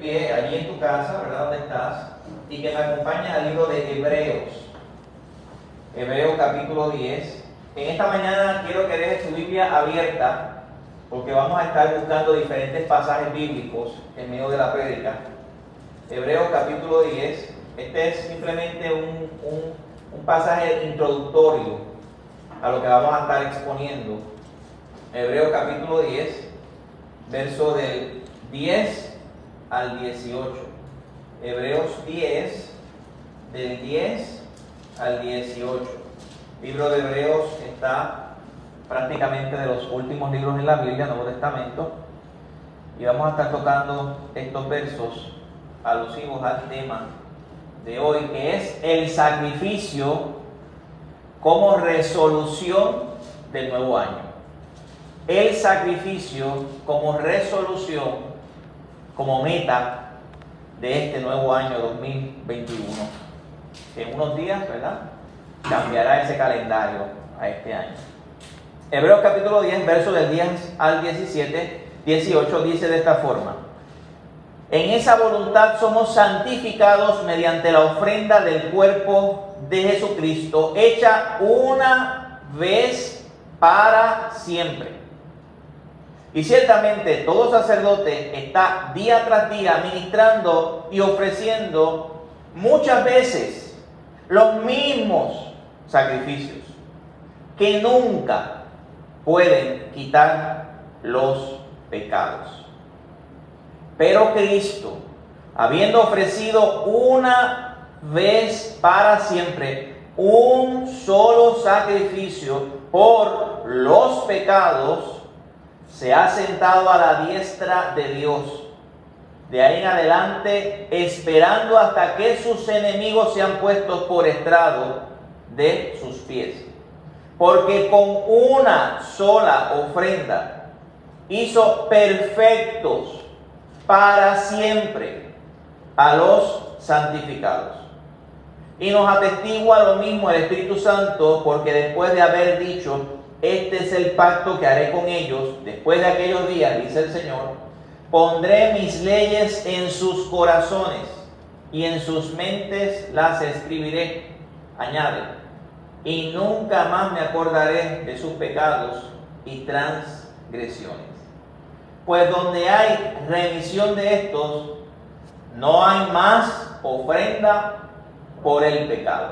pie allí en tu casa, ¿verdad? ¿Dónde estás? Y que me acompañes al libro de Hebreos. Hebreos capítulo 10. En esta mañana quiero que dejes tu Biblia abierta, porque vamos a estar buscando diferentes pasajes bíblicos en medio de la prédica. Hebreos capítulo 10. Este es simplemente un pasaje introductorio a lo que vamos a estar exponiendo. Hebreos capítulo 10, verso del 10 al 18. Hebreos 10, del 10 al 18. El libro de Hebreos está prácticamente de los últimos libros en la Biblia, Nuevo Testamento, y vamos a estar tocando estos versos alusivos al tema de hoy, que es el sacrificio como resolución del nuevo año. El sacrificio como resolución, como meta de este nuevo año 2021. En unos días, ¿verdad?, cambiará ese calendario a este año. Hebreos capítulo 10, versos del 10 al 18, dice de esta forma: en esa voluntad somos santificados mediante la ofrenda del cuerpo de Jesucristo, hecha una vez para siempre. Y ciertamente todo sacerdote está día tras día ministrando y ofreciendo muchas veces los mismos sacrificios que nunca pueden quitar los pecados. Pero Cristo, habiendo ofrecido una vez para siempre un solo sacrificio por los pecados, se ha sentado a la diestra de Dios. De ahí en adelante, esperando hasta que sus enemigos sean puestos por estrado de sus pies. Porque con una sola ofrenda hizo perfectos para siempre a los santificados. Y nos atestigua lo mismo el Espíritu Santo, porque después de haber dicho: este es el pacto que haré con ellos después de aquellos días, dice el Señor, pondré mis leyes en sus corazones y en sus mentes las escribiré. Añade: y nunca más me acordaré de sus pecados y transgresiones. Pues donde hay remisión de estos, no hay más ofrenda por el pecado.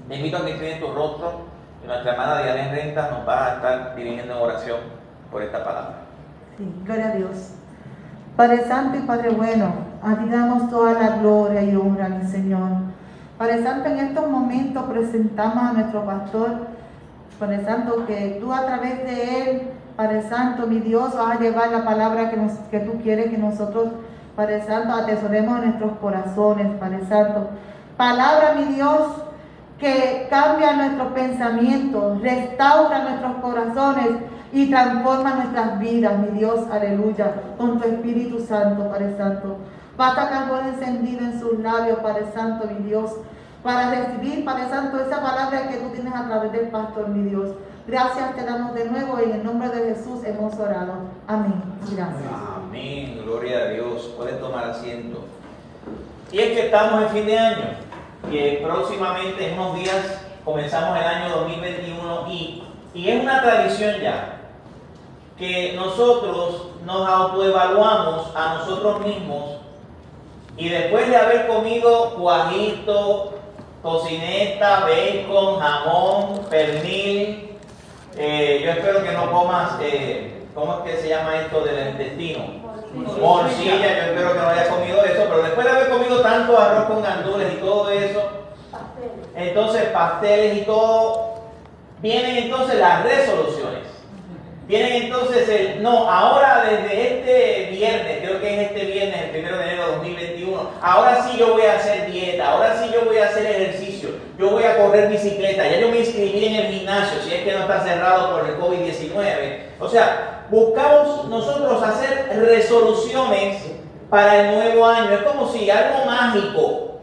Te invito a que inclines tu rostro y nuestra hermana Diana Rentas nos va a estar dirigiendo en oración por esta palabra. Sí, gloria a Dios. Padre Santo y Padre bueno, a ti damos toda la gloria y honra, mi Señor. Padre Santo, en estos momentos presentamos a nuestro pastor, Padre Santo, que tú a través de él, Padre Santo, mi Dios, vas a llevar la palabra que tú quieres que nosotros, Padre Santo, atesoremos en nuestros corazones, Padre Santo. Palabra, mi Dios, que cambia nuestros pensamientos, restaura nuestros corazones y transforma nuestras vidas, mi Dios, aleluya, con tu Espíritu Santo, Padre Santo. Basta carbón encendido en sus labios, Padre Santo, mi Dios, para recibir, Padre Santo, esa palabra que tú tienes a través del pastor, mi Dios. Gracias te damos de nuevo y en el nombre de Jesús hemos orado. Amén. Gracias. Amén. Gloria a Dios. Pueden tomar asiento. Y es que estamos en fin de año, que próximamente en unos días comenzamos el año 2021 y es una tradición ya que nosotros nos autoevaluamos a nosotros mismos y después de haber comido cuajito, tocineta, bacon, jamón, pernil, yo espero que no comas, ¿cómo es que se llama esto del intestino? Morcilla, yo espero que no haya comido eso, pero después de haber comido tanto arroz con gandules y todo eso, entonces pasteles y todo, vienen entonces las resoluciones. Vienen entonces ahora desde este viernes, creo que es este viernes, el 1 de enero de 2021, ahora sí yo voy a hacer dieta, ahora sí yo voy a hacer ejercicio, yo voy a correr bicicleta, ya yo me inscribí en el gimnasio, si es que no está cerrado por el COVID-19. O sea, buscamos nosotros hacer resoluciones para el nuevo año. Es como si algo mágico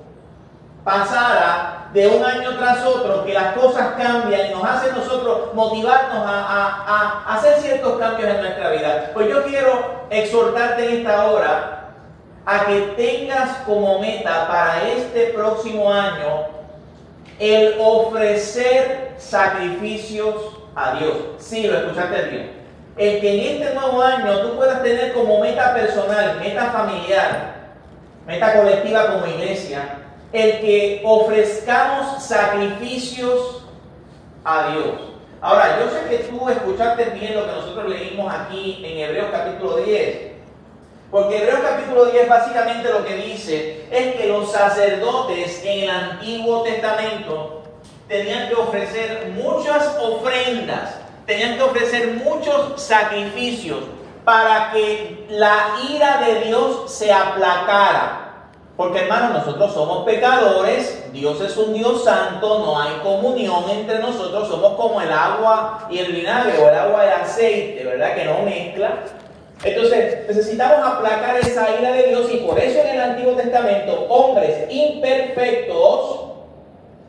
pasara de un año tras otro, que las cosas cambian y nos hace nosotros motivarnos a hacer ciertos cambios en nuestra vida. Pues yo quiero exhortarte en esta hora a que tengas como meta para este próximo año el ofrecer sacrificios a Dios. Sí, lo escuchaste bien. El que en este nuevo año tú puedas tener como meta personal, meta familiar, meta colectiva como iglesia, el que ofrezcamos sacrificios a Dios. Ahora, yo sé que tú escuchaste bien lo que nosotros leímos aquí en Hebreos capítulo 10. Porque Hebreos capítulo 10 básicamente lo que dice es que los sacerdotes en el Antiguo Testamento tenían que ofrecer muchas ofrendas, tenían que ofrecer muchos sacrificios para que la ira de Dios se aplacara. Porque hermanos, nosotros somos pecadores, Dios es un Dios santo, no hay comunión entre nosotros, somos como el agua y el vinagre o el agua y el aceite, ¿verdad? Que no mezcla. Entonces necesitamos aplacar esa ira de Dios y por eso en el Antiguo Testamento hombres imperfectos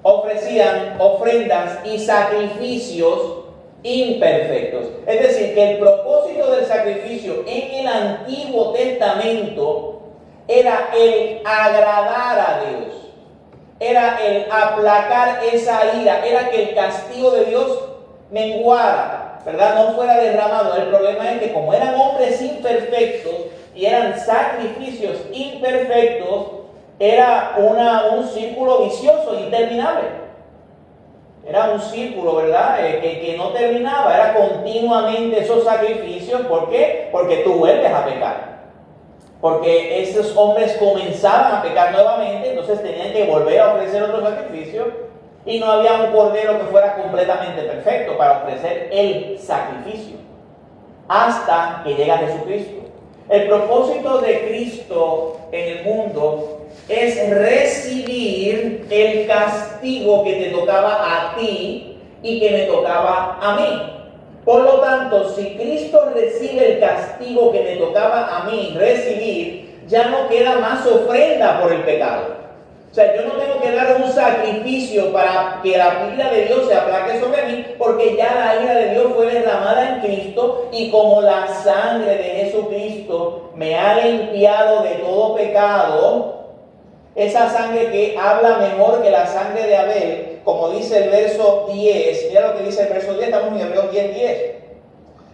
ofrecían ofrendas y sacrificios imperfectos. Es decir, que el propósito del sacrificio en el Antiguo Testamento era el agradar a Dios, era el aplacar esa ira, era que el castigo de Dios menguara, ¿verdad? No fuera derramado. El problema es que como eran hombres imperfectos y eran sacrificios imperfectos, era un círculo vicioso, interminable. Era un círculo, ¿verdad? Que no terminaba, era continuamente esos sacrificios. ¿Por qué? Porque tú vuelves a pecar. Porque esos hombres comenzaban a pecar nuevamente, entonces tenían que volver a ofrecer otro sacrificio. Y no había un cordero que fuera completamente perfecto para ofrecer el sacrificio. Hasta que llega Jesucristo. El propósito de Cristo en el mundo es recibir el castigo que te tocaba a ti y que me tocaba a mí. Por lo tanto, si Cristo recibe el castigo que me tocaba a mí recibir, ya no queda más ofrenda por el pecado. O sea, yo no tengo que dar un sacrificio para que la ira de Dios se aplaque sobre mí, porque ya la ira de Dios fue derramada en Cristo, y como la sangre de Jesucristo me ha limpiado de todo pecado, esa sangre que habla mejor que la sangre de Abel, como dice el verso 10, mira lo que dice el verso 10, estamos en Hebreos 10:10.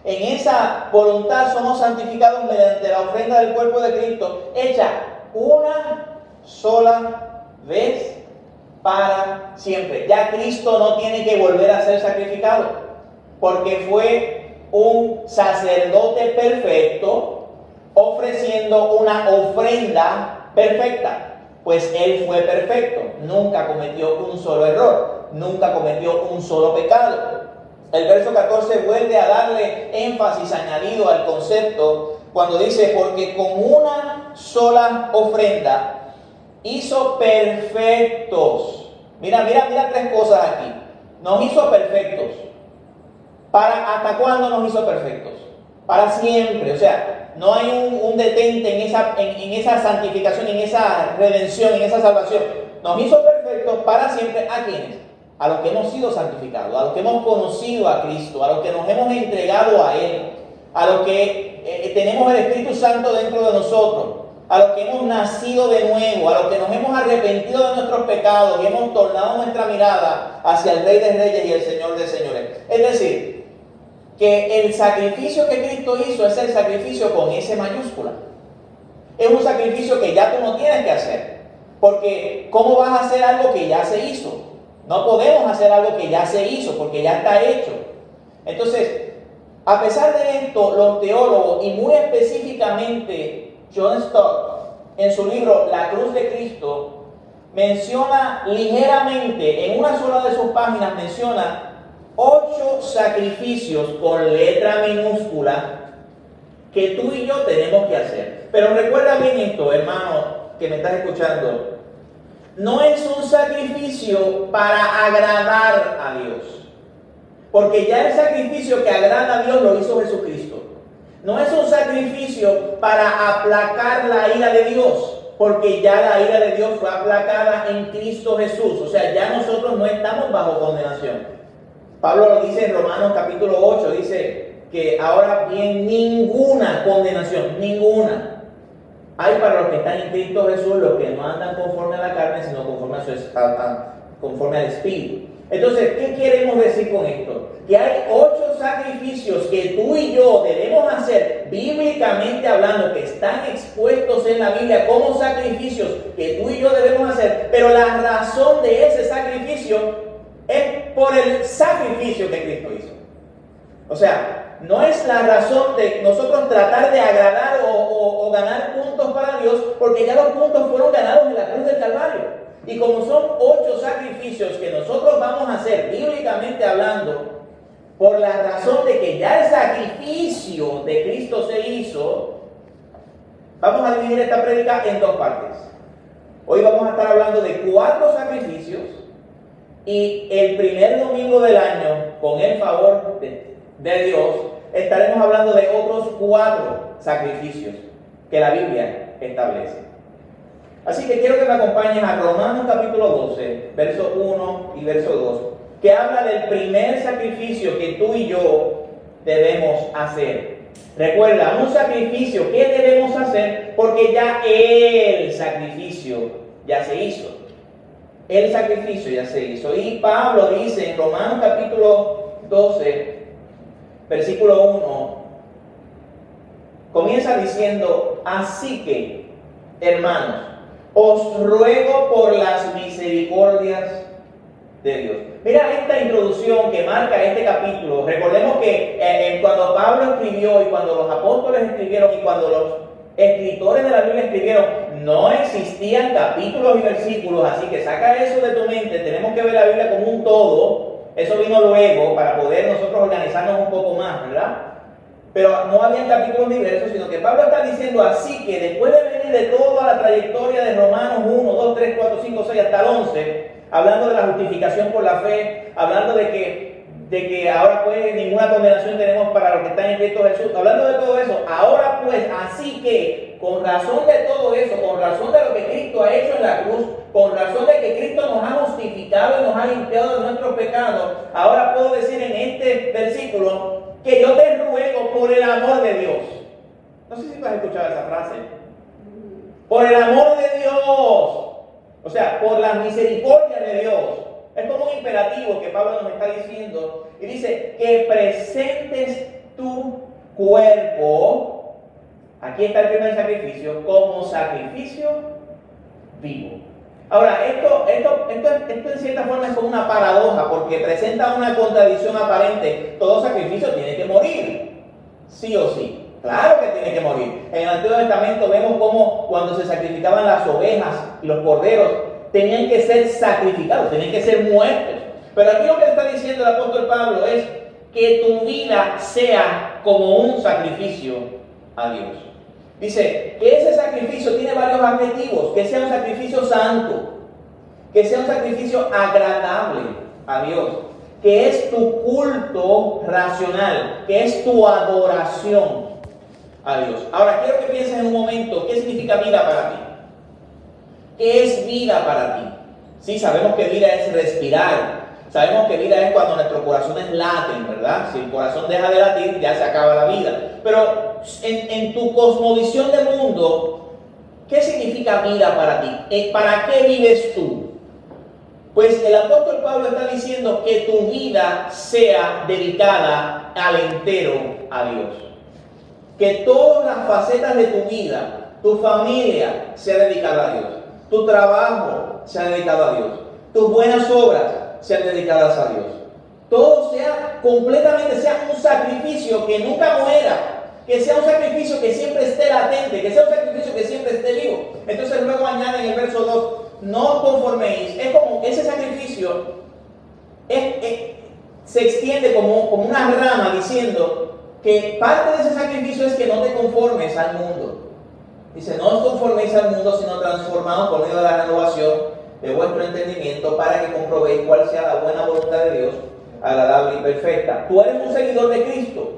En esa voluntad somos santificados mediante la ofrenda del cuerpo de Cristo, hecha una sola vez para siempre. Ya Cristo no tiene que volver a ser sacrificado, porque fue un sacerdote perfecto ofreciendo una ofrenda perfecta. Pues Él fue perfecto, nunca cometió un solo error, nunca cometió un solo pecado. El verso 14 vuelve a darle énfasis añadido al concepto cuando dice, porque con una sola ofrenda hizo perfectos. Mira tres cosas aquí. Nos hizo perfectos. ¿Hasta cuándo nos hizo perfectos? Para siempre. O sea, no hay un detente en esa santificación, en esa redención, en esa salvación. Nos hizo perfectos para siempre. ¿A quiénes? A los que hemos sido santificados, a los que hemos conocido a Cristo, a los que nos hemos entregado a Él, a los que tenemos el Espíritu Santo dentro de nosotros, a los que hemos nacido de nuevo, a los que nos hemos arrepentido de nuestros pecados y hemos tornado nuestra mirada hacia el Rey de Reyes y el Señor de Señores. Es decir, que el sacrificio que Cristo hizo es el sacrificio con S mayúscula. Es un sacrificio que ya tú no tienes que hacer. Porque ¿cómo vas a hacer algo que ya se hizo? No podemos hacer algo que ya se hizo, porque ya está hecho. Entonces, a pesar de esto, los teólogos, y muy específicamente John Stott, en su libro La Cruz de Cristo, menciona ligeramente, en una sola de sus páginas, menciona 8 sacrificios con letra minúscula que tú y yo tenemos que hacer. Pero recuerda bien esto, hermano, que me estás escuchando. No es un sacrificio para agradar a Dios, porque ya el sacrificio que agrada a Dios lo hizo Jesucristo. No es un sacrificio para aplacar la ira de Dios, porque ya la ira de Dios fue aplacada en Cristo Jesús. O sea, ya nosotros no estamos bajo condenación. Pablo lo dice en Romanos capítulo 8, dice que ahora bien ninguna condenación, ninguna. Hay para los que están en Cristo Jesús, los que no andan conforme a la carne, sino conforme al Espíritu. Entonces, ¿qué queremos decir con esto? Que hay 8 sacrificios que tú y yo debemos hacer, bíblicamente hablando, que están expuestos en la Biblia como sacrificios que tú y yo debemos hacer, pero la razón de ese sacrificio es por el sacrificio que Cristo hizo. O sea, no es la razón de nosotros tratar de agradar o ganar puntos para Dios, porque ya los puntos fueron ganados en la cruz del Calvario. Y como son 8 sacrificios que nosotros vamos a hacer, bíblicamente hablando, por la razón de que ya el sacrificio de Cristo se hizo, vamos a dividir esta prédica en 2 partes. Hoy vamos a estar hablando de 4 sacrificios, y el primer domingo del año, con el favor de Dios, estaremos hablando de otros 4 sacrificios que la Biblia establece. Así que quiero que me acompañes a Romanos capítulo 12, verso 1 y verso 2, que habla del primer sacrificio que tú y yo debemos hacer. Recuerda, un sacrificio que debemos hacer porque ya el sacrificio ya se hizo. El sacrificio ya se hizo. Y Pablo dice en Romanos capítulo 12, versículo 1, comienza diciendo: así que, hermanos, os ruego por las misericordias de Dios. Mira esta introducción que marca este capítulo. Recordemos que cuando Pablo escribió, y cuando los apóstoles escribieron, y cuando los escritores de la Biblia escribieron, no existían capítulos y versículos. Así que saca eso de tu mente. Tenemos que ver la Biblia como un todo. Eso vino luego para poder nosotros organizarnos un poco más, ¿verdad? Pero no había capítulos ni versos, sino que Pablo está diciendo: así que después de venir de toda la trayectoria de Romanos 1, 2, 3, 4, 5, 6 hasta el 11, hablando de la justificación por la fe, hablando de que ahora pues ninguna condenación tenemos para los que están en Cristo Jesús, hablando de todo eso, ahora pues, así que, con razón de todo eso, con razón de lo que Cristo ha hecho en la cruz, con razón de que Cristo nos ha justificado y nos ha limpiado de nuestros pecados, ahora puedo decir en este versículo que yo te ruego por el amor de Dios. No sé si tú has escuchado esa frase. Por el amor de Dios. O sea, por la misericordia de Dios. Es como un imperativo que Pablo nos está diciendo. Y dice que presentes tu cuerpo. Aquí está el primer sacrificio. Como sacrificio vivo. Ahora, esto en cierta forma es como una paradoja, porque presenta una contradicción aparente. Todo sacrificio tiene que morir, sí o sí. Claro que tiene que morir. En el Antiguo Testamento vemos cómo cuando se sacrificaban las ovejas y los corderos, tenían que ser sacrificados, tenían que ser muertos. Pero aquí lo que está diciendo el apóstol Pablo es que tu vida sea como un sacrificio a Dios. Dice que ese sacrificio tiene varios adjetivos: que sea un sacrificio santo, que sea un sacrificio agradable a Dios, que es tu culto racional, que es tu adoración a Dios. Ahora quiero que pienses en un momento, ¿qué significa vida para ti? ¿Qué es vida para ti? Sí, sabemos que vida es respirar, sabemos que vida es cuando nuestros corazones laten, ¿verdad? Si el corazón deja de latir, ya se acaba la vida. Pero en tu cosmovisión del mundo, ¿qué significa vida para ti? ¿Para qué vives tú? Pues el apóstol Pablo está diciendo que tu vida sea dedicada al entero a Dios. Que todas las facetas de tu vida, tu familia, sea dedicada a Dios. Tu trabajo sea dedicado a Dios. Tus buenas obras sean dedicadas a Dios. Todo sea completamente, sea un sacrificio que nunca muera. Que sea un sacrificio que siempre esté latente, que sea un sacrificio que siempre esté vivo. Entonces luego añade en el verso 2, no os conforméis. Es como ese sacrificio se extiende como una rama diciendo que parte de ese sacrificio es que no te conformes al mundo. Dice, no os conforméis al mundo, sino transformados por medio de la renovación de vuestro entendimiento para que comprobéis cuál sea la buena voluntad de Dios, agradable y perfecta. Tú eres un seguidor de Cristo.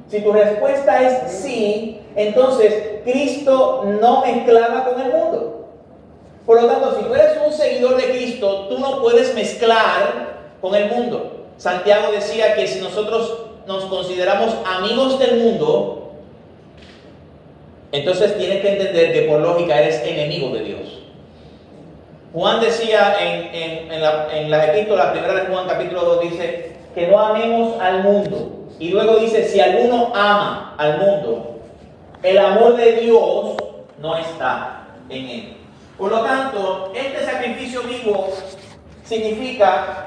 Si tu respuesta es sí, entonces Cristo no mezclaba con el mundo. Por lo tanto, si tú eres un seguidor de Cristo, tú no puedes mezclar con el mundo. Santiago decía que si nosotros nos consideramos amigos del mundo, entonces tienes que entender que por lógica eres enemigo de Dios. Juan decía en las epístolas, primera de Juan capítulo 2, dice que no amemos al mundo. Y luego dice, si alguno ama al mundo, el amor de Dios no está en él. Por lo tanto, este sacrificio vivo significa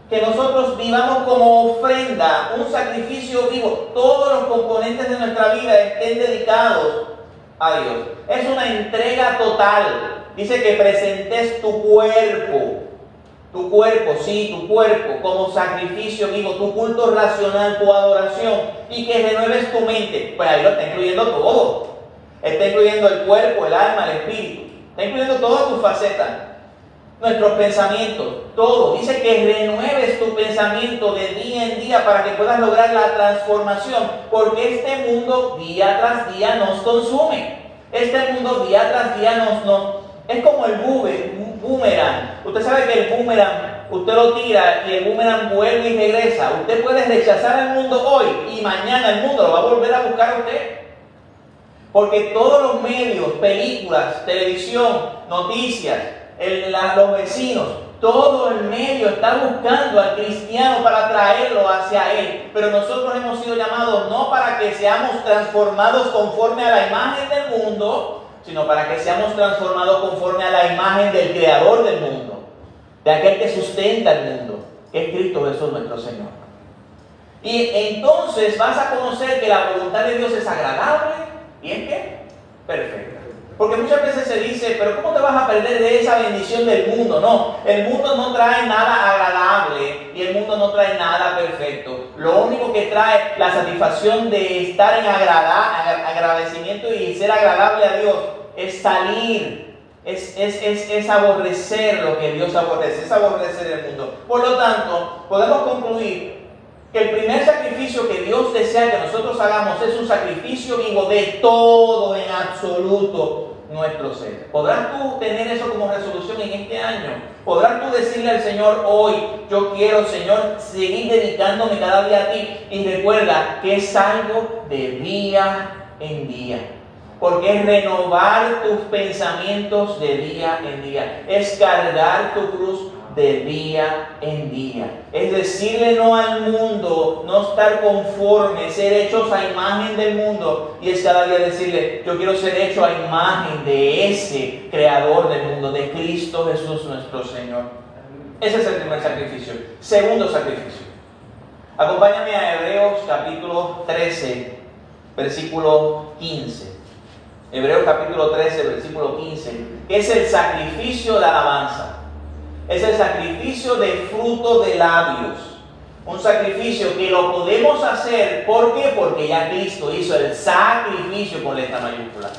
que nosotros vivamos como ofrenda, un sacrificio vivo. Todos los componentes de nuestra vida estén dedicados a Dios. Es una entrega total. Dice que presentes tu cuerpo, como sacrificio vivo, tu culto racional, tu adoración, y que renueves tu mente. Pues ahí lo está incluyendo todo. Está incluyendo el cuerpo, el alma, el espíritu. Está incluyendo todas tus facetas, nuestros pensamientos, todo. Dice que renueves tu pensamiento de día en día para que puedas lograr la transformación, porque este mundo día tras día nos consume. Este mundo día tras día es como el boomerang. Usted sabe que el boomerang, usted lo tira y el boomerang vuelve y regresa. Usted puede rechazar al mundo hoy y mañana el mundo lo va a volver a buscar a usted. Porque todos los medios, películas, televisión, noticias, los vecinos, todo el medio está buscando al cristiano para traerlo hacia él. Pero nosotros hemos sido llamados no para que seamos transformados conforme a la imagen del mundo, sino para que seamos transformados conforme a la imagen del Creador del mundo, de aquel que sustenta el mundo, que es Cristo Jesús nuestro Señor. Y entonces vas a conocer que la voluntad de Dios es agradable y es ¿qué? Perfecta. Porque muchas veces se dice, pero ¿cómo te vas a perder de esa bendición del mundo? No, el mundo no trae nada agradable y el mundo no trae nada perfecto. Lo único que trae la satisfacción de estar en agradecimiento y ser agradable a Dios es salir, es aborrecer lo que Dios aborrece, es aborrecer el mundo. Por lo tanto, podemos concluir que el primer sacrificio que Dios desea que nosotros hagamos es un sacrificio vivo de todo en absoluto nuestro ser. ¿Podrás tú tener eso como resolución en este año? ¿Podrás tú decirle al Señor hoy, yo quiero, Señor, seguir dedicándome cada día a ti? Y recuerda que es algo de día en día. Porque es renovar tus pensamientos de día en día. Es cargar tu cruz de día en día. Es decirle no al mundo, no estar conforme, ser hechos a imagen del mundo. Y es cada día decirle, yo quiero ser hecho a imagen de ese Creador del mundo, de Cristo Jesús nuestro Señor. Ese es el primer sacrificio. Segundo sacrificio. Acompáñame a Hebreos capítulo 13, versículo 15. Hebreos capítulo 13, versículo 15, que es el sacrificio de alabanza. Es el sacrificio de fruto de labios. Un sacrificio que lo podemos hacer, ¿por qué? Porque ya Cristo hizo el sacrificio con letra mayúscula.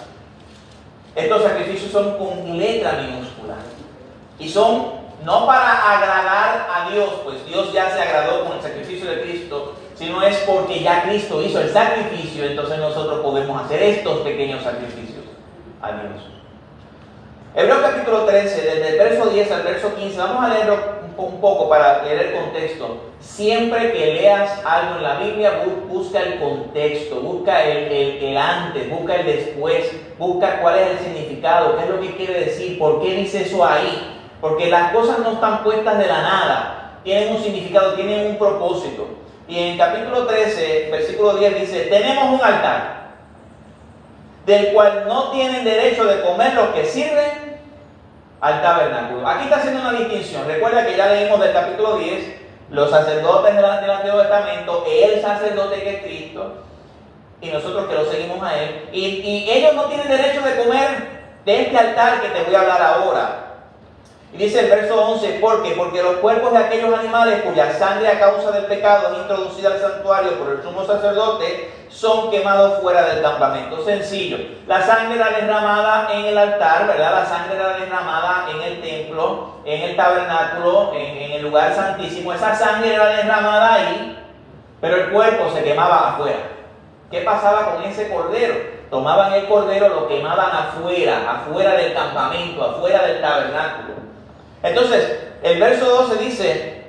Estos sacrificios son con letra minúscula. Y son no para agradar a Dios, pues Dios ya se agradó con el sacrificio de Cristo, sino es porque ya Cristo hizo el sacrificio, entonces nosotros podemos hacer estos pequeños sacrificios a Dios. Hebreos capítulo 13, desde el verso 10 al verso 15, vamos a leerlo un poco para leer el contexto. Siempre que leas algo en la Biblia, busca el contexto, busca el antes, busca el después, busca cuál es el significado, qué es lo que quiere decir, por qué dice eso ahí. Porque las cosas no están puestas de la nada, tienen un significado, tienen un propósito. Y en capítulo 13, versículo 10 dice, tenemos un altar, del cual no tienen derecho de comer los que sirven al tabernáculo. Aquí está haciendo una distinción. Recuerda que ya leímos del capítulo 10, los sacerdotes del Antiguo Testamento, el sacerdote que es Cristo, y nosotros que lo seguimos a Él. Y ellos no tienen derecho de comer de este altar que te voy a hablar ahora. Y dice el verso 11, ¿por qué? Porque los cuerpos de aquellos animales cuya sangre a causa del pecado es introducida al santuario por el sumo sacerdote, son quemados fuera del campamento. Sencillo, la sangre era derramada en el altar, ¿verdad? La sangre era derramada en el templo, en el tabernáculo, en el lugar santísimo. Esa sangre era derramada ahí, pero el cuerpo se quemaba afuera. ¿Qué pasaba con ese cordero? Tomaban el cordero, lo quemaban afuera del campamento, afuera del tabernáculo. Entonces, el verso 12 dice,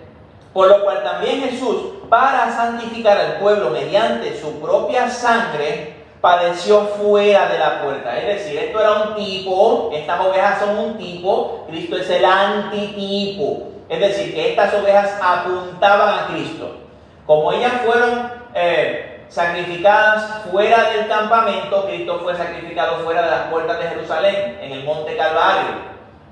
por lo cual también Jesús, para santificar al pueblo mediante su propia sangre, padeció fuera de la puerta. Es decir, esto era un tipo, estas ovejas son un tipo, Cristo es el antitipo. Es decir, que estas ovejas apuntaban a Cristo. Como ellas fueron sacrificadas fuera del campamento, Cristo fue sacrificado fuera de las puertas de Jerusalén, en el monte Calvario,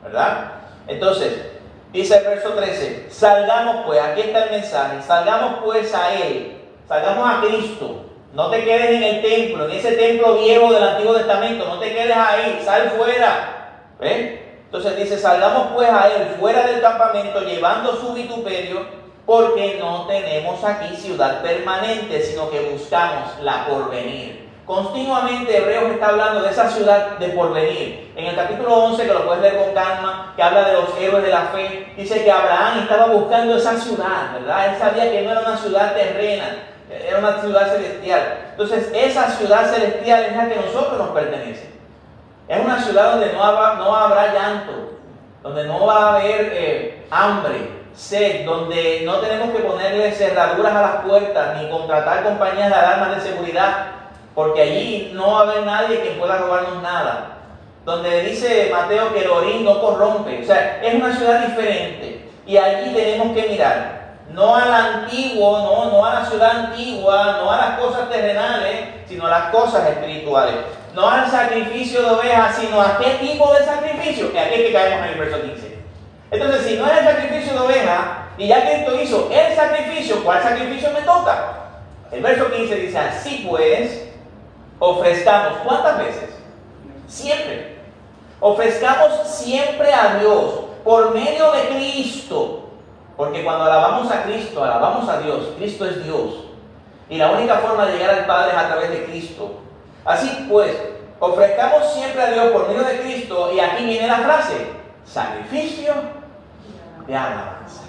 ¿verdad? Entonces, dice el verso 13, salgamos pues, aquí está el mensaje, salgamos pues a Él, salgamos a Cristo. No te quedes en el templo, en ese templo viejo del Antiguo Testamento, no te quedes ahí, sal fuera. ¿Ven? Entonces dice, salgamos pues a Él fuera del campamento, llevando su vituperio, porque no tenemos aquí ciudad permanente, sino que buscamos la porvenir. Continuamente Hebreos está hablando de esa ciudad de porvenir. En el capítulo 11, que lo puedes leer con calma, que habla de los héroes de la fe, dice que Abraham estaba buscando esa ciudad, ¿verdad? Él sabía que no era una ciudad terrena, era una ciudad celestial. Entonces, esa ciudad celestial es la que a nosotros nos pertenece. Es una ciudad donde no habrá llanto, donde no va a haber hambre, sed, donde no tenemos que ponerle cerraduras a las puertas, ni contratar compañías de alarmas de seguridad, porque allí no va a haber nadie que pueda robarnos nada. Donde dice Mateo que el orín no corrompe. O sea, es una ciudad diferente. Y allí tenemos que mirar no al antiguo, no a la ciudad antigua, no a las cosas terrenales, sino a las cosas espirituales. No al sacrificio de ovejas, sino a qué tipo de sacrificio. Que aquí es que caemos en el verso 15. Entonces, si no es el sacrificio de oveja, y ya Cristo hizo el sacrificio, ¿cuál sacrificio me toca? El verso 15 dice, así pues, ofrezcamos. ¿Cuántas veces? Siempre. Ofrezcamos siempre a Dios por medio de Cristo. Porque cuando alabamos a Cristo, alabamos a Dios. Cristo es Dios. Y la única forma de llegar al Padre es a través de Cristo. Así pues, ofrezcamos siempre a Dios por medio de Cristo. Y aquí viene la frase, sacrificio de alabanza.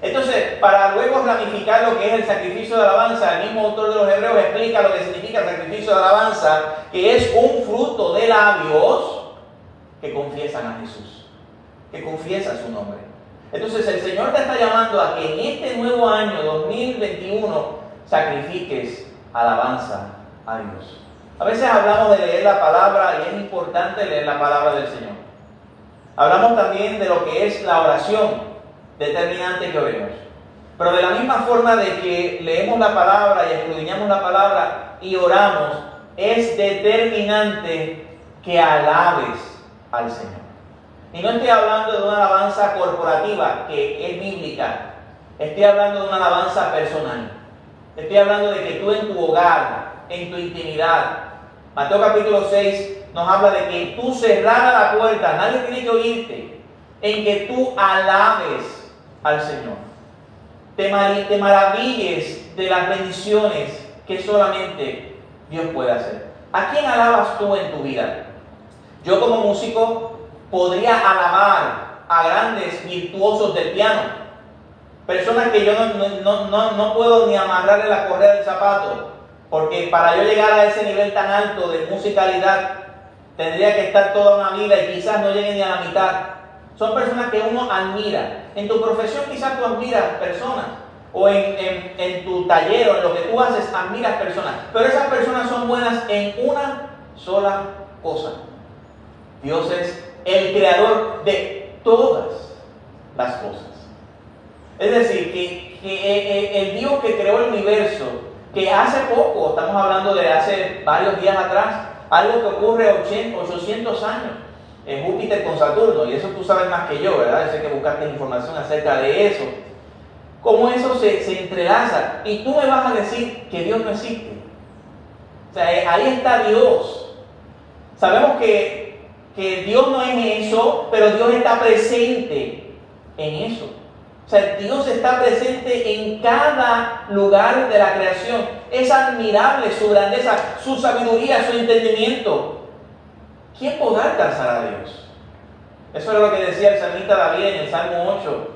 Entonces, para luego ramificar lo que es el sacrificio de alabanza, el mismo autor de los Hebreos explica lo que significa el sacrificio de alabanza, que es un fruto de labios que confiesan a Jesús, que confiesan su nombre. Entonces, el Señor te está llamando a que en este nuevo año 2021 sacrifiques alabanza a Dios. A veces hablamos de leer la palabra y es importante leer la palabra del Señor. Hablamos también de lo que es la oración, determinante que oremos. Pero de la misma forma de que leemos la palabra y escudriñamos la palabra y oramos, es determinante que alabes al Señor. Y no estoy hablando de una alabanza corporativa, que es bíblica. Estoy hablando de una alabanza personal. Estoy hablando de que tú en tu hogar, en tu intimidad. Mateo capítulo 6 nos habla de que tú cerraras la puerta, nadie tiene que oírte, en que tú alabes al Señor. Te maravilles de las bendiciones que solamente Dios puede hacer. ¿A quién alabas tú en tu vida? Yo como músico podría alabar a grandes virtuosos del piano, personas que yo no puedo ni amarrarle la correa del zapato, porque para yo llegar a ese nivel tan alto de musicalidad tendría que estar toda una vida y quizás no llegue ni a la mitad. Son personas que uno admira. En tu profesión quizás tú admiras personas, o en tu taller o en lo que tú haces admiras personas, pero esas personas son buenas en una sola cosa. Dios es el creador de todas las cosas. Es decir, que el Dios que creó el universo, que hace poco, estamos hablando de hace varios días atrás, algo que ocurre 800 años, en Júpiter con Saturno, y eso tú sabes más que yo, ¿verdad? Yo sé que buscaste información acerca de eso. Cómo eso se entrelaza. Y tú me vas a decir que Dios no existe. O sea, ahí está Dios. Sabemos que Dios no es eso, pero Dios está presente en eso. O sea, Dios está presente en cada lugar de la creación. Es admirable su grandeza, su sabiduría, su entendimiento. ¿Quién podrá alcanzar a Dios? Eso era lo que decía el salmista David en el Salmo 8,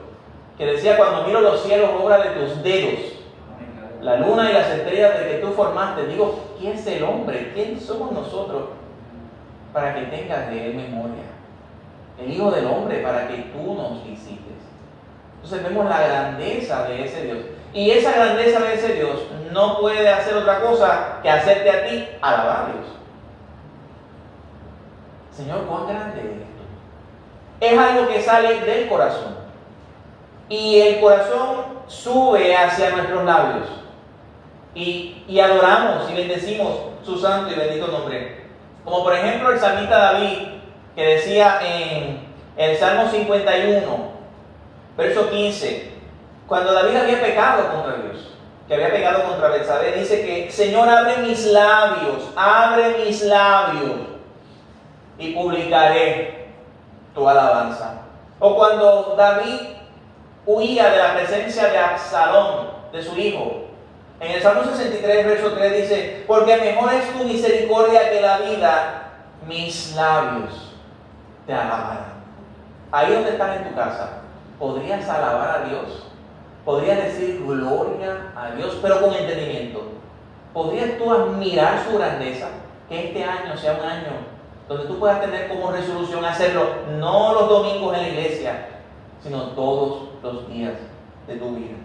que decía, cuando miro los cielos, obra de tus dedos, la luna y las estrellas de que tú formaste, digo, ¿quién es el hombre? ¿Quién somos nosotros para que tengas de él memoria? El Hijo del Hombre para que tú nos visites. Entonces vemos la grandeza de ese Dios. Y esa grandeza de ese Dios no puede hacer otra cosa que hacerte a ti alabar a Dios. Señor, ¿cuán grande es esto? Es algo que sale del corazón. Y el corazón sube hacia nuestros labios. Y adoramos y bendecimos su santo y bendito nombre. Como por ejemplo el salmista David, que decía en el Salmo 51, verso 15, cuando David había pecado contra Dios, que había pecado contra Betsabé, dice que Señor, abre mis labios y publicaré tu alabanza. O cuando David huía de la presencia de Absalón, de su hijo, en el Salmo 63, verso 3 dice, porque mejor es tu misericordia que la vida, mis labios te alabarán. Ahí donde estás en tu casa, ¿podrías alabar a Dios? ¿Podrías decir gloria a Dios, pero con entendimiento? ¿Podrías tú admirar su grandeza? Que este año sea un año donde tú puedas tener como resolución hacerlo, no los domingos en la iglesia, sino todos los días de tu vida.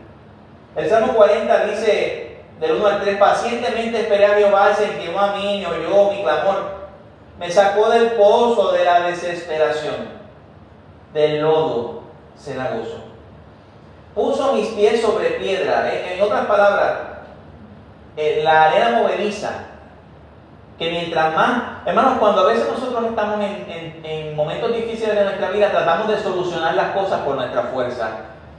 El Salmo 40 dice, del 1 al 3, pacientemente esperé a Jehová, se inclinó a mí, me oyó mi clamor, me sacó del pozo de la desesperación, del lodo cenagoso. Puso mis pies sobre piedra, en otras palabras, la arena movediza, que mientras más, hermanos, cuando a veces nosotros estamos en momentos difíciles de nuestra vida, tratamos de solucionar las cosas por nuestra fuerza.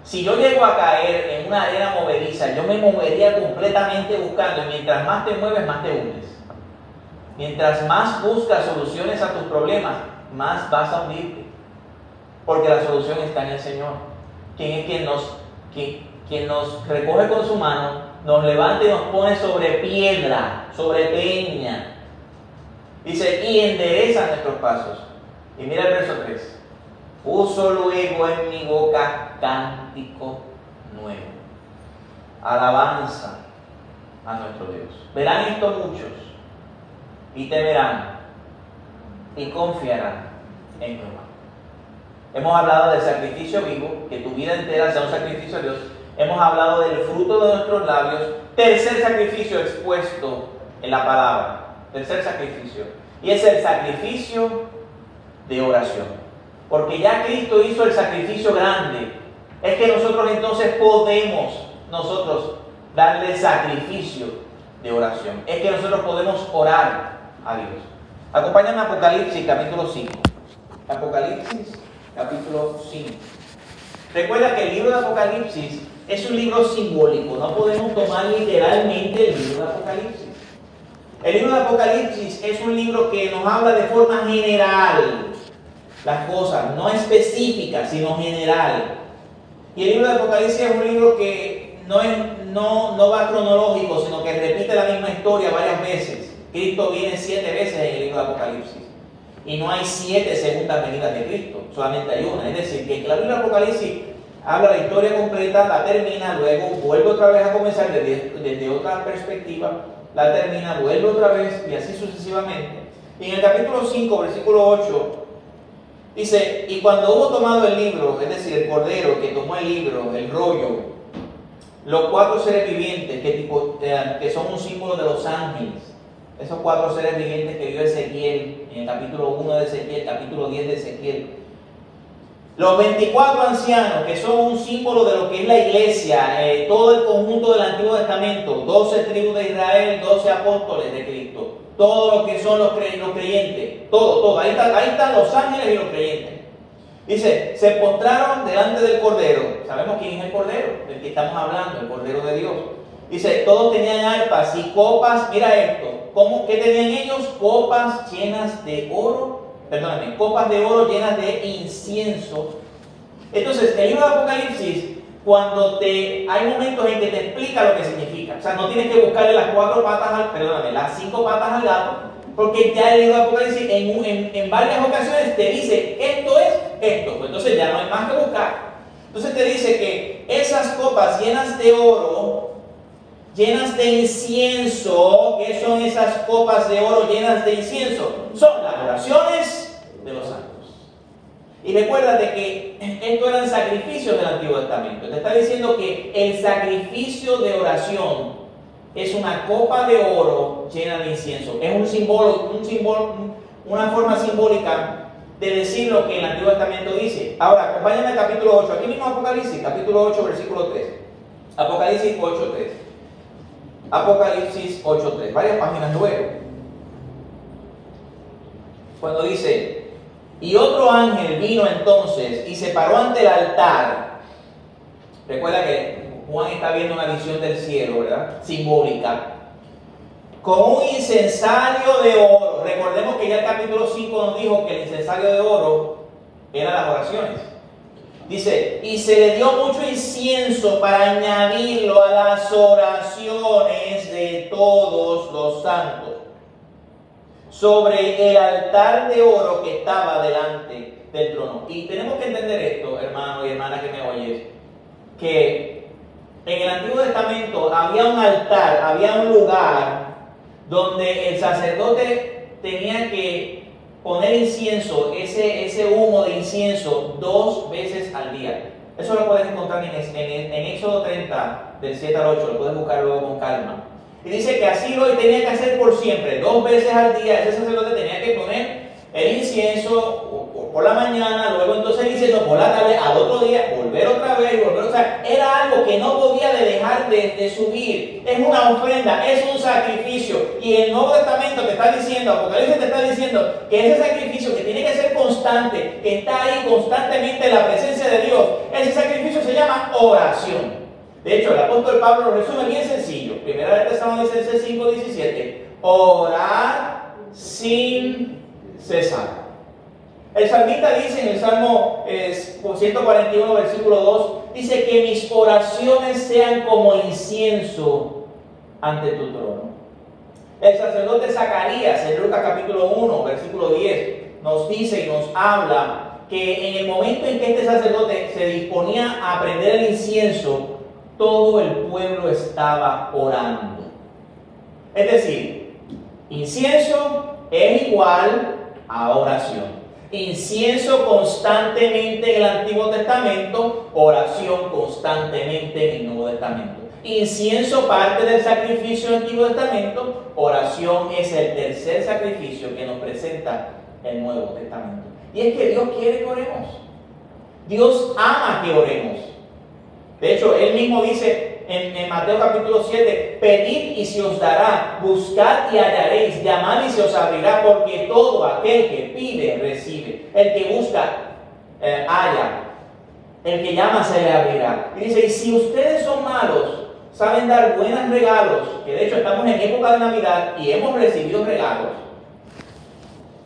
Si yo llego a caer en una arena movediza, yo me movería completamente buscando, y mientras más te mueves, más te hundes. Mientras más buscas soluciones a tus problemas, más vas a hundirte. Porque la solución está en el Señor, quien es quien nos recoge con su mano, nos levanta y nos pone sobre piedra, sobre peña. Dice, y endereza nuestros pasos. Y mira el verso 3. Puso luego en mi boca cántico nuevo, alabanza a nuestro Dios. Verán esto muchos y temerán y confiarán en Jehová. Hemos hablado del sacrificio vivo, que tu vida entera sea un sacrificio a Dios. Hemos hablado del fruto de nuestros labios. Tercer sacrificio expuesto en la palabra. Tercer sacrificio. Y es el sacrificio de oración. Porque ya Cristo hizo el sacrificio grande. Es que nosotros entonces podemos darle sacrificio de oración. Es que nosotros podemos orar a Dios. Acompáñame a Apocalipsis capítulo 5. Apocalipsis capítulo 5. Recuerda que el libro de Apocalipsis es un libro simbólico. No podemos tomar literalmente el libro de Apocalipsis. El libro de Apocalipsis es un libro que nos habla de forma general las cosas, no específicas, sino general. Y el libro de Apocalipsis es un libro que no va cronológico, sino que repite la misma historia varias veces. Cristo viene 7 veces en el libro de Apocalipsis. Y no hay 7 segundas venidas de Cristo, solamente hay una. Es decir, que el libro de Apocalipsis habla la historia completa, la termina, luego vuelve otra vez a comenzar desde otra perspectiva, la termina, vuelve otra vez y así sucesivamente. Y en el capítulo 5, versículo 8, dice, y cuando hubo tomado el libro, es decir, el cordero que tomó el libro, el rollo, los 4 seres vivientes que son un símbolo de los ángeles, esos 4 seres vivientes que vio Ezequiel en el capítulo 1 de Ezequiel, capítulo 10 de Ezequiel, los 24 ancianos que son un símbolo de lo que es la iglesia, todo el conjunto del Antiguo Testamento, 12 tribus de Israel, 12 apóstoles de Cristo, todo lo que son los creyentes, todo, ahí están los ángeles y los creyentes. Dice, se postraron delante del Cordero. Sabemos quién es el Cordero, del que estamos hablando, el Cordero de Dios. Dice, todos tenían arpas y copas, mira esto, ¿qué tenían ellos? Copas llenas de oro, copas de oro llenas de incienso. Entonces, el libro de Apocalipsis, hay momentos en que te explica lo que significa. O sea, no tienes que buscarle las 5 patas al gato, porque ya el libro de Apocalipsis en varias ocasiones te dice, esto es esto. Pues entonces ya no hay más que buscar. Entonces te dice que esas copas llenas de oro, llenas de incienso, ¿qué son esas copas de oro llenas de incienso? Son las oraciones de los santos. Y recuérdate que esto eran sacrificios del Antiguo Testamento. Te está diciendo que el sacrificio de oración es una copa de oro llena de incienso. Es un símbolo, una forma simbólica de decir lo que el Antiguo Testamento dice. Ahora, acompáñame al capítulo 8. Aquí mismo Apocalipsis, capítulo 8, versículo 3. Apocalipsis 8.3. Apocalipsis 8.3. Varias páginas luego. Cuando dice... Y otro ángel vino entonces y se paró ante el altar. Recuerda que Juan está viendo una visión del cielo, ¿verdad? Simbólica. Con un incensario de oro. Recordemos que ya el capítulo 5 nos dijo que el incensario de oro eran las oraciones. Dice, y se le dio mucho incienso para añadirlo a las oraciones de todos los santos, sobre el altar de oro que estaba delante del trono. Y tenemos que entender esto, hermano y hermana que me oyes, que en el Antiguo Testamento había un altar, había un lugar donde el sacerdote tenía que poner incienso, ese humo de incienso, 2 veces al día. Eso lo puedes encontrar en Éxodo 30, del 7 al 8, lo puedes buscar luego con calma. Y dice que así lo tenía que hacer por siempre, 2 veces al día. Ese sacerdote tenía que poner el incienso por la mañana, luego entonces el incienso por la tarde, al otro día volver otra vez, volver. O sea, era algo que no podía dejar de subir. Es una ofrenda, es un sacrificio. Y el Nuevo Testamento te está diciendo, Apocalipsis te está diciendo que ese sacrificio que tiene que ser constante, que está ahí constantemente en la presencia de Dios, ese sacrificio se llama oración. De hecho, el apóstol Pablo lo resume bien sencillo. Primera de Tesalonicenses 5:17. Orar sin cesar. El salmista dice en el Salmo 141, versículo 2, dice que mis oraciones sean como incienso ante tu trono. El sacerdote Zacarías, en Lucas capítulo 1, versículo 10, nos dice y nos habla que en el momento en que este sacerdote se disponía a prender el incienso, todo el pueblo estaba orando. Es decir, incienso es igual a oración. Incienso constantemente en el Antiguo Testamento, oración constantemente en el Nuevo Testamento. Incienso parte del sacrificio del Antiguo Testamento, oración es el tercer sacrificio que nos presenta el Nuevo Testamento. Y es que Dios quiere que oremos. Dios ama que oremos. De hecho, Él mismo dice en Mateo capítulo 7, pedid y se os dará, buscad y hallaréis, llamad y se os abrirá, porque todo aquel que pide, recibe. El que busca, halla. El que llama, se le abrirá. Y dice, y si ustedes son malos, saben dar buenos regalos, que de hecho estamos en época de Navidad y hemos recibido regalos.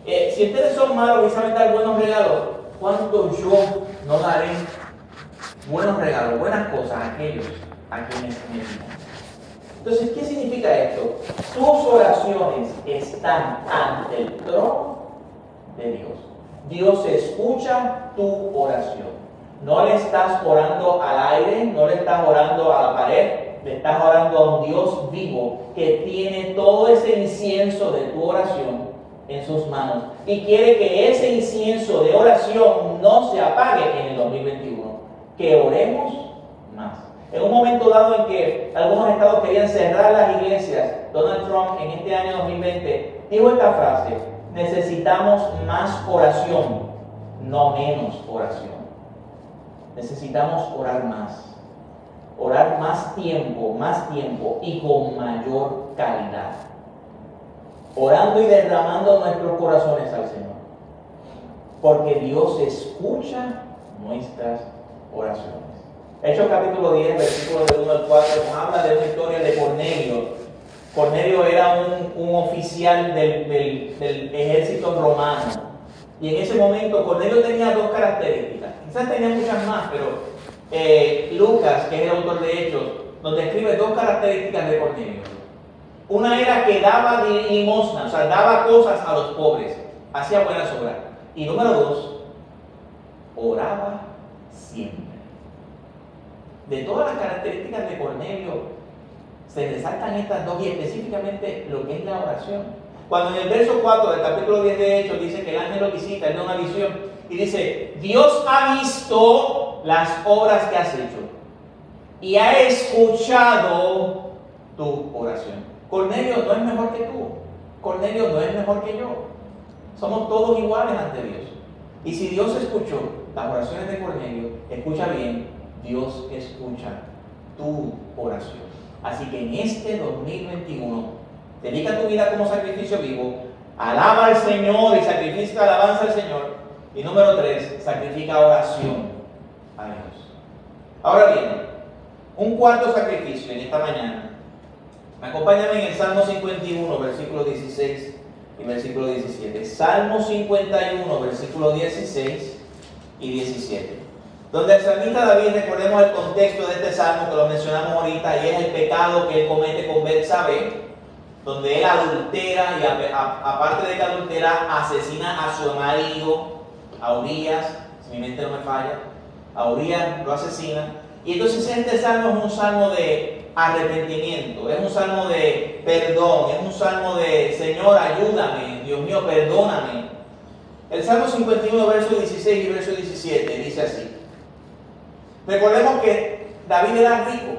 Si ustedes son malos y saben dar buenos regalos, ¿cuánto yo no daré buenos regalos, buenas cosas a aquellos a quienes me digan? Entonces, ¿qué significa esto? Tus oraciones están ante el trono de Dios. Dios escucha tu oración. No le estás orando al aire, no le estás orando a la pared, le estás orando a un Dios vivo que tiene todo ese incienso de tu oración en sus manos y quiere que ese incienso de oración no se apague en el 2021, que oremos más. En un momento dado en que algunos estados querían cerrar las iglesias, Donald Trump en este año 2020 dijo esta frase: necesitamos más oración, no menos oración. Necesitamos orar más tiempo y con mayor calidad, orando y derramando nuestros corazones al Señor, porque Dios escucha nuestras oraciones. Hechos capítulo 10, versículos del 1 al 4, nos habla de una historia de Cornelio. Cornelio era un oficial del ejército romano. Y en ese momento Cornelio tenía 2 características. Quizás tenía muchas más, pero Lucas, que es el autor de Hechos, nos describe 2 características de Cornelio. Una era que daba limosna, o sea, daba cosas a los pobres, hacía buenas obras. Y número 2, oraba siempre. De todas las características de Cornelio, se resaltan estas 2 y específicamente lo que es la oración. Cuando en el verso 4 del capítulo 10 de Hechos dice que el ángel lo visita, él da una visión y dice, Dios ha visto las obras que has hecho y ha escuchado tu oración. Cornelio no es mejor que tú. Cornelio no es mejor que yo. Somos todos iguales ante Dios. Y si Dios escuchó las oraciones de Cornelio, escucha bien, Dios escucha tu oración. Así que en este 2021, dedica tu vida como sacrificio vivo, alaba al Señor y sacrifica alabanza al Señor. Y número 3, sacrifica oración a Dios. Ahora bien, un cuarto sacrificio en esta mañana. Acompáñame en el Salmo 51, versículo 16 y versículo 17. Salmo 51, versículo 16 y 17. Donde el salmista David, recordemos el contexto de este salmo que lo mencionamos ahorita, y es el pecado que él comete con Betsabé, donde él adultera y aparte de que adultera, asesina a su marido, a Urías, si mi mente no me falla, a Urías lo asesina. Y entonces este salmo es un salmo de arrepentimiento, es un salmo de perdón, es un salmo de Señor, ayúdame, Dios mío, perdóname. El Salmo 51, verso 16 y verso 17 dice así. Recordemos que David era rico.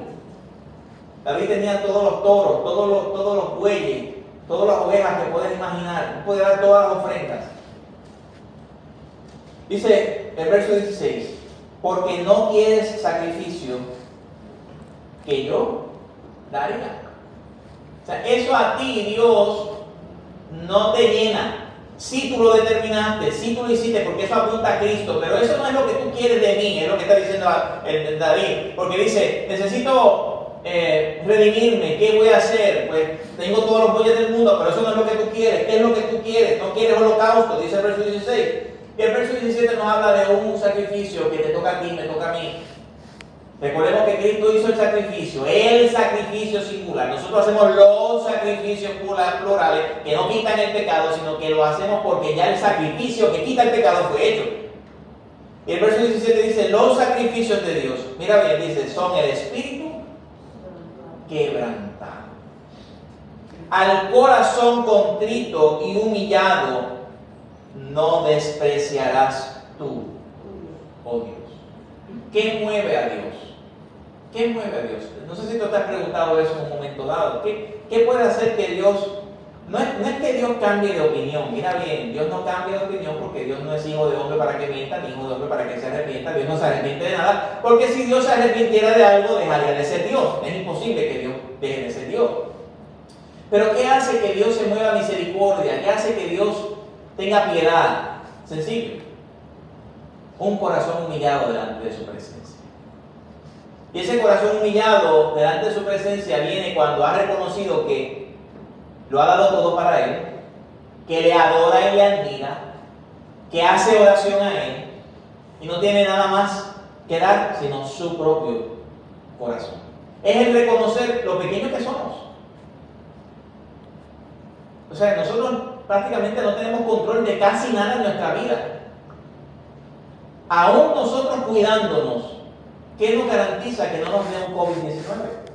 David tenía todos los toros, todos los bueyes, todas las ovejas que puedes imaginar. Puede dar todas las ofrendas. Dice el verso 16, porque no quieres sacrificio que yo daría. O sea, eso a ti, Dios, no te llena. Si tú lo determinaste, si tú lo hiciste, porque eso apunta a Cristo, pero eso no es lo que tú quieres de mí, es lo que está diciendo David, porque dice, necesito redimirme, ¿qué voy a hacer? Pues tengo todos los bueyes del mundo, pero eso no es lo que tú quieres. ¿Qué es lo que tú quieres? No quieres holocausto, dice el verso 16. Y el verso 17 nos habla de un sacrificio que te toca a ti, me toca a mí. Recordemos que Cristo hizo el sacrificio singular. Nosotros hacemos los sacrificios plurales que no quitan el pecado, sino que lo hacemos porque ya el sacrificio que quita el pecado fue hecho. Y el verso 17 dice, los sacrificios de Dios, mira bien, dice, son el espíritu quebrantado. Al corazón contrito y humillado no despreciarás tú, oh Dios. ¿Qué mueve a Dios? ¿Qué mueve a Dios? No sé si tú te has preguntado eso en un momento dado. ¿Qué puede hacer que Dios... No es que Dios cambie de opinión. Mira bien, Dios no cambia de opinión porque Dios no es hijo de hombre para que mienta, ni hijo de hombre para que se arrepienta. Dios no se arrepiente de nada, porque si Dios se arrepintiera de algo, dejaría de ser Dios. Es imposible que Dios deje de ser Dios. Pero ¿qué hace que Dios se mueva a misericordia? ¿Qué hace que Dios tenga piedad? Sencillo. Un corazón humillado delante de su presencia. Y ese corazón humillado delante de su presencia viene cuando ha reconocido que lo ha dado todo para Él, que le adora y le admira, que hace oración a Él y no tiene nada más que dar sino su propio corazón. Es el reconocer lo pequeños que somos. O sea, nosotros prácticamente no tenemos control de casi nada en nuestra vida. Aún nosotros cuidándonos, ¿qué nos garantiza que no nos dé un COVID-19?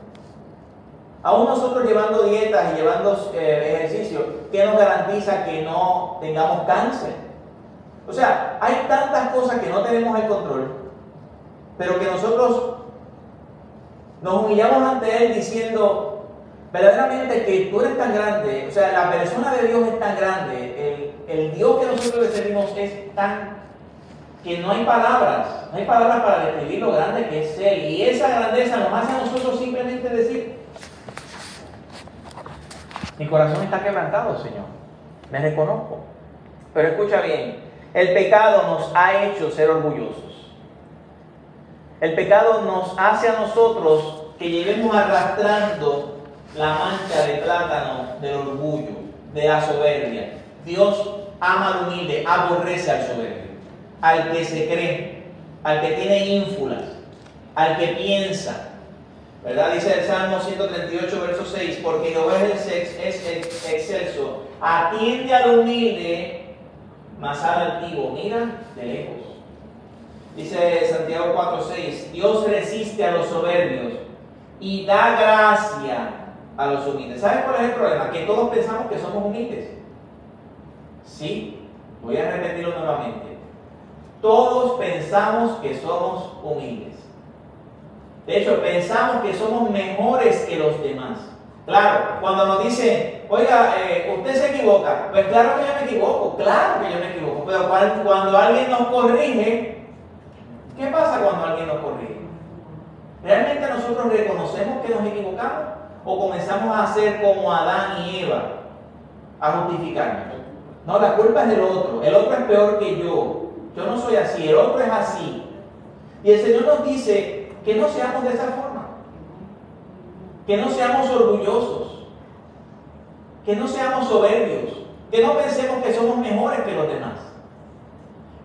Aún nosotros llevando dietas y llevando ejercicios, ¿qué nos garantiza que no tengamos cáncer? O sea, hay tantas cosas que no tenemos el control, pero que nosotros nos humillamos ante Él diciendo, verdaderamente que tú eres tan grande, o sea, la persona de Dios es tan grande, el Dios que nosotros le servimos es tan que no hay palabras para describir lo grande que es Él. Y esa grandeza nos hace a nosotros simplemente decir, mi corazón está quebrantado, Señor, me reconozco. Pero escucha bien, el pecado nos ha hecho ser orgullosos. El pecado nos hace a nosotros que llevemos arrastrando la mancha de plátano del orgullo, de la soberbia. Dios ama al humilde, aborrece al soberbio, al que se cree, al que tiene ínfulas, al que piensa. ¿Verdad? Dice el Salmo 138, verso 6, porque Jehová es excelso, atiende al humilde, mas al altivo mira de lejos. Dice Santiago 4:6, Dios resiste a los soberbios y da gracia a los humildes. ¿Sabes cuál es el problema? Que todos pensamos que somos humildes. Sí, voy a repetirlo nuevamente. todos pensamos que somos humildes. De hecho, pensamos que somos mejores que los demás. Claro, cuando nos dicen, oiga, usted se equivoca, pues claro que yo me equivoco, claro que yo me equivoco, pero cuando alguien nos corrige, ¿qué pasa cuando alguien nos corrige? ¿Realmente nosotros reconocemos que nos equivocamos o comenzamos a hacer como Adán y Eva, a justificarnos? No, la culpa es del otro, el otro es peor que yo no soy así, el otro es así. Y el Señor nos dice que no seamos de esa forma, que no seamos orgullosos, que no seamos soberbios, que no pensemos que somos mejores que los demás,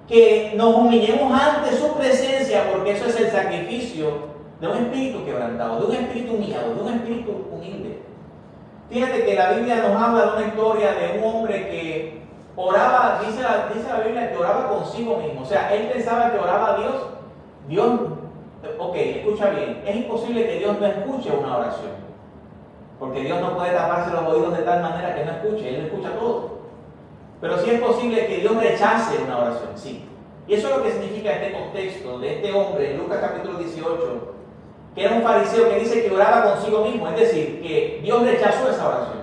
que nos humillemos ante su presencia, porque eso es el sacrificio de un espíritu quebrantado, de un espíritu humillado, de un espíritu humilde. Fíjate que la Biblia nos habla de una historia de un hombre que oraba, dice la Biblia que oraba consigo mismo. O sea, él pensaba que oraba a Dios. Dios, ok, escucha bien, es imposible que Dios no escuche una oración, porque Dios no puede taparse los oídos de tal manera que no escuche, Él escucha todo. Pero sí es posible que Dios rechace una oración, sí. Y eso es lo que significa este contexto de este hombre en Lucas capítulo 18, que era un fariseo que dice que oraba consigo mismo, es decir, que Dios rechazó esa oración,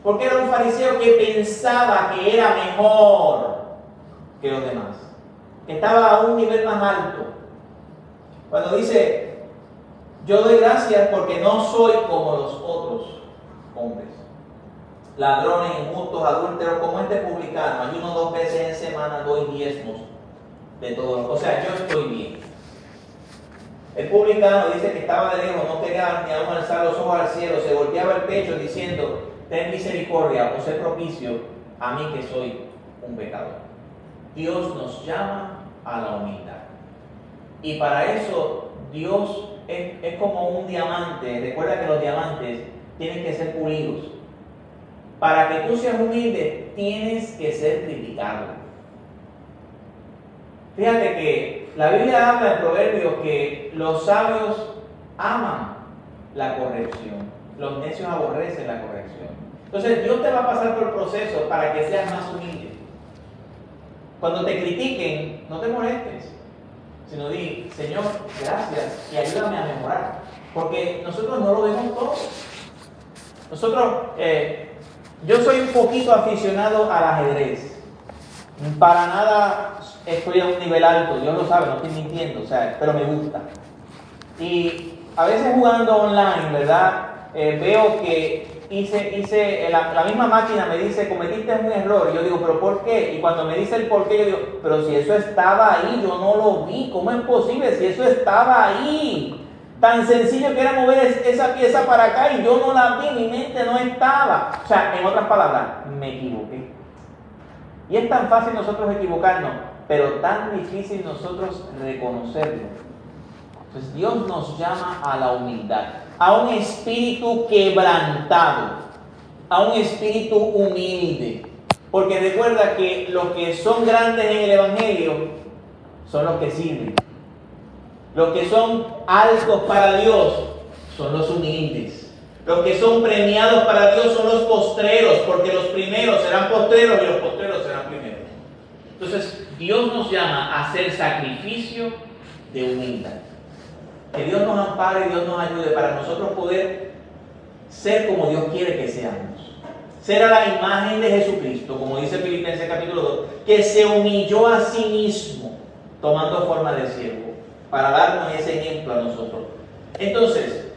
porque era un fariseo que pensaba que era mejor que los demás, que estaba a un nivel más alto. Cuando dice, yo doy gracias porque no soy como los otros hombres, ladrones, injustos, adúlteros, como este publicano, ayuno 2 veces en semana, doy diezmos de todo. O sea, yo estoy bien. El publicano dice que estaba de lejos, no quería ni aún alzar los ojos al cielo, se golpeaba el pecho diciendo, ten misericordia o sé propicio a mí que soy un pecador. Dios nos llama a la humildad. Y para eso Dios es como un diamante. Recuerda que los diamantes tienen que ser pulidos. Para que tú seas humilde, tienes que ser criticado. Fíjate que la Biblia habla en Proverbios que los sabios aman la corrección, los necios aborrecen la corrección. Entonces Dios te va a pasar por el proceso para que seas más humilde. Cuando te critiquen, no te molestes, sino di, Señor, gracias y ayúdame a mejorar, porque nosotros no lo vemos todo. Nosotros, yo soy un poquito aficionado al ajedrez. Para nada estoy a un nivel alto, Dios lo sabe, no estoy mintiendo, o sea, pero me gusta. Y a veces jugando online, ¿verdad? Veo que la misma máquina me dice, cometiste un error, y yo digo, ¿pero por qué? Y cuando me dice el por qué, yo digo, pero si eso estaba ahí, yo no lo vi, ¿cómo es posible? Si eso estaba ahí. Tan sencillo que era mover esa pieza para acá y yo no la vi, mi mente no estaba. O sea, en otras palabras, me equivoqué. Y es tan fácil nosotros equivocarnos, pero tan difícil nosotros reconocerlo. Entonces Dios nos llama a la humildad, a un espíritu quebrantado, a un espíritu humilde. Porque recuerda que los que son grandes en el Evangelio son los que sirven. Los que son altos para Dios son los humildes. Los que son premiados para Dios son los postreros, porque los primeros serán postreros y los postreros serán primeros. Entonces, Dios nos llama a hacer sacrificio de humildad. Que Dios nos ampare y Dios nos ayude para nosotros poder ser como Dios quiere que seamos. Ser a la imagen de Jesucristo, como dice Filipenses capítulo 2, que se humilló a sí mismo, tomando forma de siervo, para darnos ese ejemplo a nosotros. Entonces,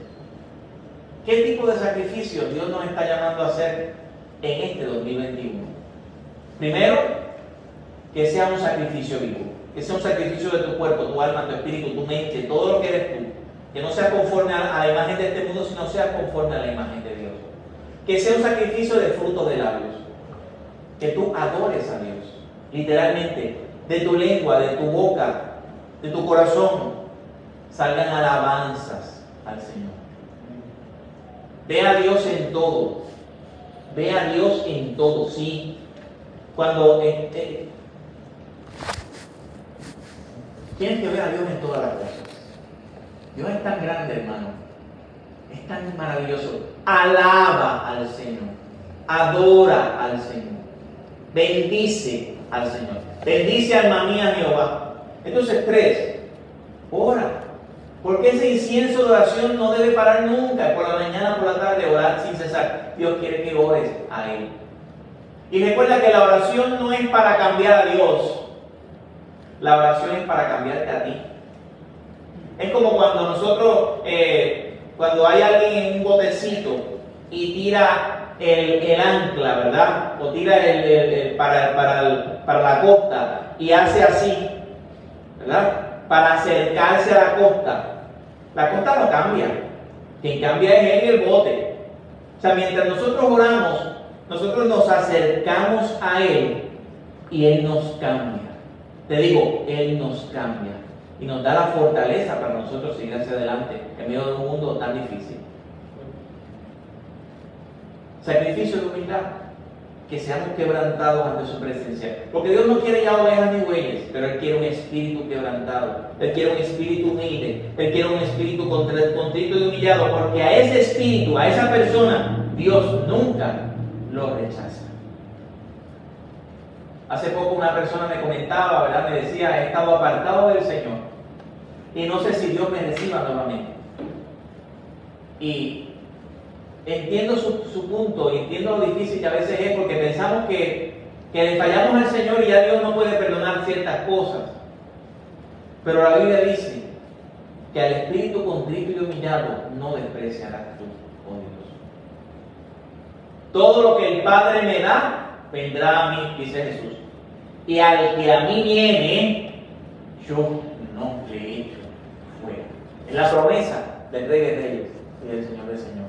¿qué tipo de sacrificio Dios nos está llamando a hacer en este 2021? Primero, que sea un sacrificio vivo, que sea un sacrificio de tu cuerpo, tu alma, tu espíritu, tu mente, todo lo que eres tú, que no sea conforme a la imagen de este mundo, sino sea conforme a la imagen de Dios. Que sea un sacrificio de frutos de labios, que tú adores a Dios, literalmente, de tu lengua, de tu boca, de tu corazón, salgan alabanzas al Señor. Ve a Dios en todo. Ve a Dios en todo, sí. Cuando tienes que ver a Dios en todas las cosas. Dios es tan grande, hermano. Es tan maravilloso. Alaba al Señor. Adora al Señor. Bendice al Señor. Bendice alma mía Jehová. Entonces, 3, ora. Porque ese incienso de oración no debe parar nunca, por la mañana, por la tarde, orar sin cesar. Dios quiere que ores a Él. Y recuerda que la oración no es para cambiar a Dios, la oración es para cambiarte a ti. Es como cuando nosotros, cuando hay alguien en un botecito y tira el ancla, ¿verdad? O tira para la costa y hace así, ¿verdad? Para acercarse a la costa. La costa no cambia. Quien cambia es Él y el bote. O sea, mientras nosotros oramos, nosotros nos acercamos a Él y Él nos cambia. Te digo, Él nos cambia y nos da la fortaleza para nosotros seguir hacia adelante en medio de un mundo tan difícil. Sacrificio de humildad, que seamos quebrantados ante su presencia. Porque Dios no quiere ya ovejas ni bueyes, pero Él quiere un espíritu quebrantado. Él quiere un espíritu humilde. Él quiere un espíritu contrito y humillado, porque a ese espíritu, a esa persona, Dios nunca lo rechaza. Hace poco una persona me comentaba, ¿verdad? Me decía, he estado apartado del Señor y no sé si Dios me reciba nuevamente. Y entiendo su punto y entiendo lo difícil que a veces es, porque pensamos que le fallamos al Señor y ya Dios no puede perdonar ciertas cosas. Pero la Biblia dice que al espíritu contrito y humillado no despreciarás tú, oh Dios. Todo lo que el Padre me da, vendrá a mí, dice Jesús. Y al que a mí viene, yo no le echo fuera. Es la promesa del Rey de Reyes y del Señor del Señor.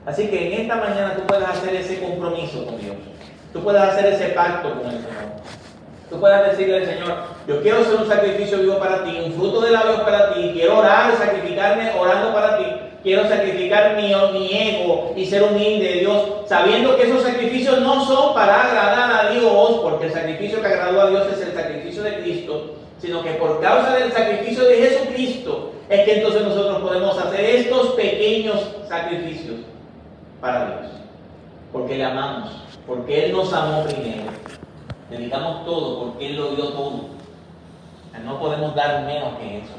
Así que en esta mañana tú puedes hacer ese compromiso con Dios. Tú puedes hacer ese pacto con el Señor. Tú puedes decirle al Señor, yo quiero hacer un sacrificio vivo para ti, un fruto de labios para ti, quiero orar y sacrificarme orando para ti. Quiero sacrificar mi ego y ser humilde de Dios, sabiendo que esos sacrificios no son para agradar a Dios, porque el sacrificio que agradó a Dios es el sacrificio de Cristo, sino que por causa del sacrificio de Jesucristo es que entonces nosotros podemos hacer estos pequeños sacrificios para Dios, porque le amamos, porque Él nos amó primero. Dedicamos todo porque Él lo dio todo. No podemos dar menos que eso.